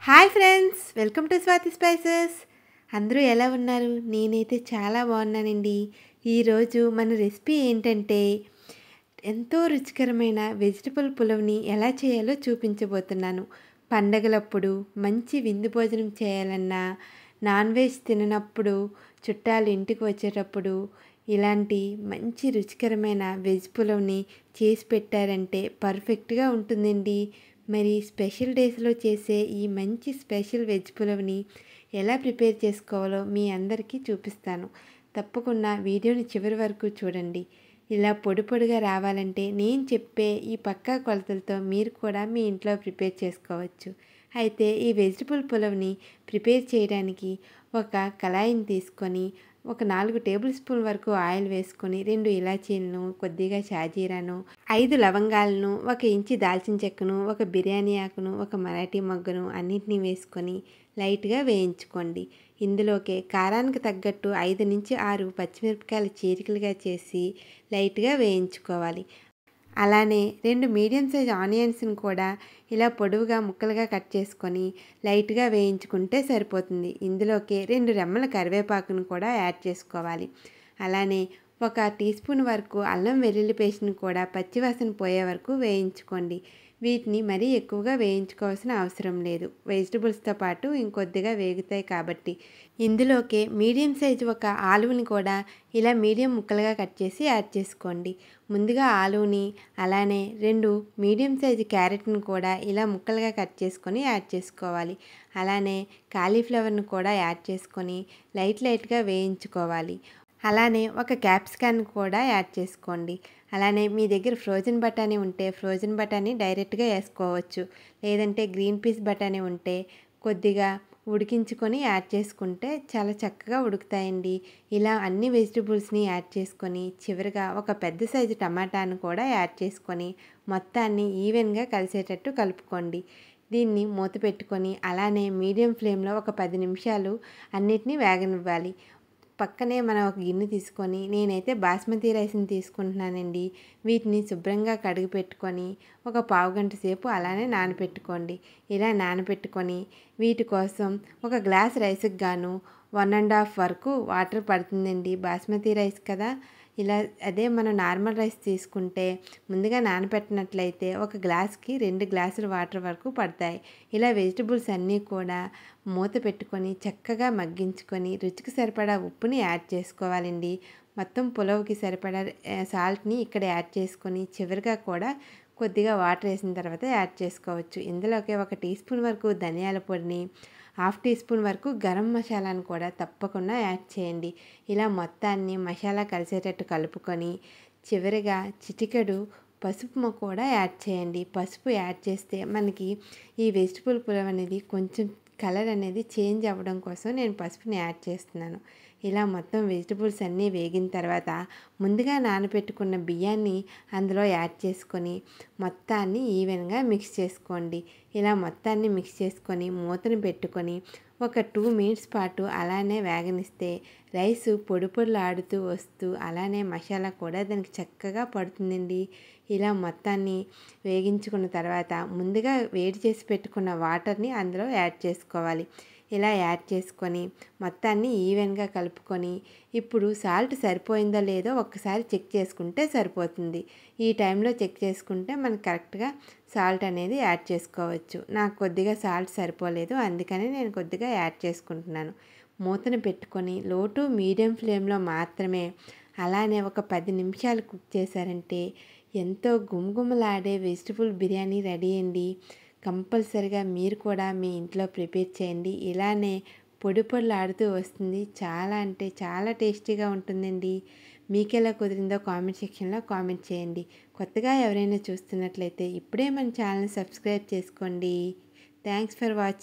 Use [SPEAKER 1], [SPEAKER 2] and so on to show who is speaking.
[SPEAKER 1] Hi friends, welcome to Swathi spices. అందరూ ఎలా ఉన్నారు? నేనైతే చాలా బాగున్నానండి. ఈరోజు మన రెసిపీ ఏంటంటే ఎంతో రుచికరమైన వెజిటబుల్ పులావ్ని ఎలా చేయాలో చూపించబోతున్నాను. పండగలప్పుడు మంచి విందు భోజనం చేయాలన్నా, నాన్ వెజ్ తిననప్పుడు, చుట్టాలు ఇంటికి వచ్చేటప్పుడు ఇలాంటి మంచి రుచికరమైన వెజ్ పులావ్ని చేసి పెట్టారంటే పర్ఫెక్ట్గా ఉంటుందండి. మరి స్పెషల్ డేస్లో చేసే ఈ మంచి స్పెషల్ వెజ్ పులావ్ని ఎలా ప్రిపేర్ చేసుకోవాలో మీ అందరికీ చూపిస్తాను. తప్పకుండా వీడియోని చివరి వరకు చూడండి. ఇలా పొడి పొడిగా రావాలంటే నేను చెప్పే ఈ పక్కా కొలతలతో మీరు కూడా మీ ఇంట్లో ప్రిపేర్ చేసుకోవచ్చు. అయితే ఈ వెజిటబుల్ పులావ్ని ప్రిపేర్ చేయడానికి ఒక కళాయిని తీసుకొని ఒక 4 టేబుల్ స్పూన్ వరకు ఆయిల్ వేసుకొని 2 ఇలాచీలను, కొద్దిగా షాజీరాను, 5 లవంగాలను, 1 ఇంచు దాల్చిన చెక్కను, 1 బిర్యానీ ఆకును, 1 మరాఠీ మొగ్గను అన్నింటినీ వేసుకొని లైట్గా వేయించుకోండి. ఇందులోకే కారానికి తగ్గట్టు 5 నుంచి 6 పచ్చిమిరపకాయలు చీరికలుగా చేసి లైట్గా వేయించుకోవాలి. అలానే 2 మీడియం సైజ్ ఆనియన్స్ని కూడా ఇలా పొడవుగా ముక్కలుగా కట్ చేసుకొని లైట్గా వేయించుకుంటే సరిపోతుంది. ఇందులోకి 2 రెమ్మల కరివేపాకును కూడా యాడ్ చేసుకోవాలి. అలానే 1 టీ స్పూన్ వరకు అల్లం వెల్లుల్లి పేస్ట్ని కూడా పచ్చివాసన పోయే వరకు వేయించుకోండి. వీటిని మరీ ఎక్కువగా వేయించుకోవాల్సిన అవసరం లేదు. వెజిటబుల్స్తో పాటు ఇంకొద్దిగా వేగుతాయి కాబట్టి. ఇందులోకి మీడియం సైజు 1 ఆలువని కూడా ఇలా మీడియం ముక్కలుగా కట్ చేసి యాడ్ చేసుకోండి. ముందుగా ఆలువని, అలానే 2 మీడియం సైజు క్యారెట్ని కూడా ఇలా ముక్కలుగా కట్ చేసుకొని యాడ్ చేసుకోవాలి. అలానే కాలీఫ్లవర్ని కూడా యాడ్ చేసుకొని లైట్గా వేయించుకోవాలి. అలానే 1 క్యాప్సికాన్ని కూడా యాడ్ చేసుకోండి. అలానే మీ దగ్గర ఫ్రోజన్ బఠానీ ఉంటే ఫ్రోజన్ బఠానీ డైరెక్ట్గా వేసుకోవచ్చు. లేదంటే గ్రీన్ పీస్ బఠానీ ఉంటే కొద్దిగా ఉడికించుకొని యాడ్ చేసుకుంటే చాలా చక్కగా ఉడుకుతాయండి. ఇలా అన్ని వెజిటబుల్స్ని యాడ్ చేసుకొని చివరిగా 1 పెద్ద సైజు టమాటాను కూడా యాడ్ చేసుకొని మొత్తాన్ని ఈవెన్గా కలిసేటట్టు కలుపుకోండి. దీన్ని మూత పెట్టుకొని అలానే మీడియం ఫ్లేమ్లో ఒక 10 నిమిషాలు అన్నిటినీ వేగనివ్వాలి. పక్కనే మనం ఒక గిన్నె తీసుకొని నేనైతే బాస్మతి రైస్ని తీసుకుంటున్నానండి. వీటిని శుభ్రంగా కడిగి పెట్టుకొని ఒక పావుగంట సేపు అలానే నానబెట్టుకోండి. ఇలా నానబెట్టుకొని వీటి కోసం 1 గ్లాస్ రైస్కి గాను 1.5 వరకు వాటర్ పడుతుందండి. బాస్మతి రైస్ కదా, ఇలా అదే మనం నార్మల్ రైస్ తీసుకుంటే ముందుగా నానబెట్టినట్లయితే 1 గ్లాస్కి 2 గ్లాసుల వాటర్ వరకు పడతాయి. ఇలా వెజిటబుల్స్ అన్నీ కూడా మూత పెట్టుకొని చక్కగా మగ్గించుకొని రుచికి సరిపడా ఉప్పుని యాడ్ చేసుకోవాలండి. మొత్తం పులావ్కి సరిపడా సాల్ట్ని ఇక్కడ యాడ్ చేసుకొని చివరిగా కూడా కొద్దిగా వాటర్ వేసిన తర్వాత యాడ్ చేసుకోవచ్చు. ఇందులోకి 1 టీ స్పూన్ వరకు ధనియాల పొడిని, 1/2 టీ స్పూన్ వరకు గరం మసాలాను కూడా తప్పకుండా యాడ్ చేయండి. ఇలా మొత్తాన్ని మసాలా కలిసేటట్టు కలుపుకొని చివరిగా చిటికెడు పసుపు కూడా యాడ్ చేయండి. పసుపు యాడ్ చేస్తే మనకి ఈ వెజిటబుల్ పులావ్ అనేది కొంచెం కలర్ అనేది చేంజ్ అవ్వడం కోసం నేను పసుపుని యాడ్ చేస్తున్నాను. ఇలా మొత్తం వెజిటబుల్స్ అన్నీ వేగిన తర్వాత ముందుగా నానబెట్టుకున్న బియ్యాన్ని అందులో యాడ్ చేసుకొని మొత్తాన్ని ఈవెన్గా మిక్స్ చేసుకోండి. ఇలా మొత్తాన్ని మిక్స్ చేసుకొని మూతను పెట్టుకొని ఒక 2 మినిట్స్ పాటు అలానే వేగనిస్తే రైసు పొడి పొడిలాడుతూ వస్తూ అలానే మసాలా కూడా దానికి చక్కగా పడుతుందండి. ఇలా మొత్తాన్ని వేగించుకున్న తర్వాత ముందుగా వేడి చేసి పెట్టుకున్న వాటర్ని అందులో యాడ్ చేసుకోవాలి. ఇలా యాడ్ చేసుకొని మొత్తాన్ని ఈవెన్గా కలుపుకొని ఇప్పుడు సాల్ట్ సరిపోయిందో లేదో ఒక్కసారి చెక్ చేసుకుంటే సరిపోతుంది. ఈ టైంలో చెక్ చేసుకుంటే మనకు కరెక్ట్గా సాల్ట్ అనేది యాడ్ చేసుకోవచ్చు. నాకు కొద్దిగా సాల్ట్ సరిపోలేదు, అందుకని నేను కొద్దిగా యాడ్ చేసుకుంటున్నాను. మూతను పెట్టుకొని లో టు మీడియం ఫ్లేమ్లో మాత్రమే అలానే ఒక 10 నిమిషాలు కుక్ చేశారంటే ఎంతో గుమగుమలాడే వెజిటబుల్ బిర్యానీ రెడీ అండి. కంపల్సరిగా మీరు కూడా మీ ఇంట్లో ప్రిపేర్ చేయండి. ఇలానే పొడి పొడిలాడుతూ వస్తుంది. చాలా అంటే చాలా టేస్టీగా ఉంటుందండి. మీకెలా కుదిరిందో కామెంట్ సెక్షన్లో కామెంట్ చేయండి. కొత్తగా ఎవరైనా చూస్తున్నట్లయితే ఇప్పుడే మన ఛానల్ సబ్స్క్రైబ్ చేసుకోండి. Thanks for watching.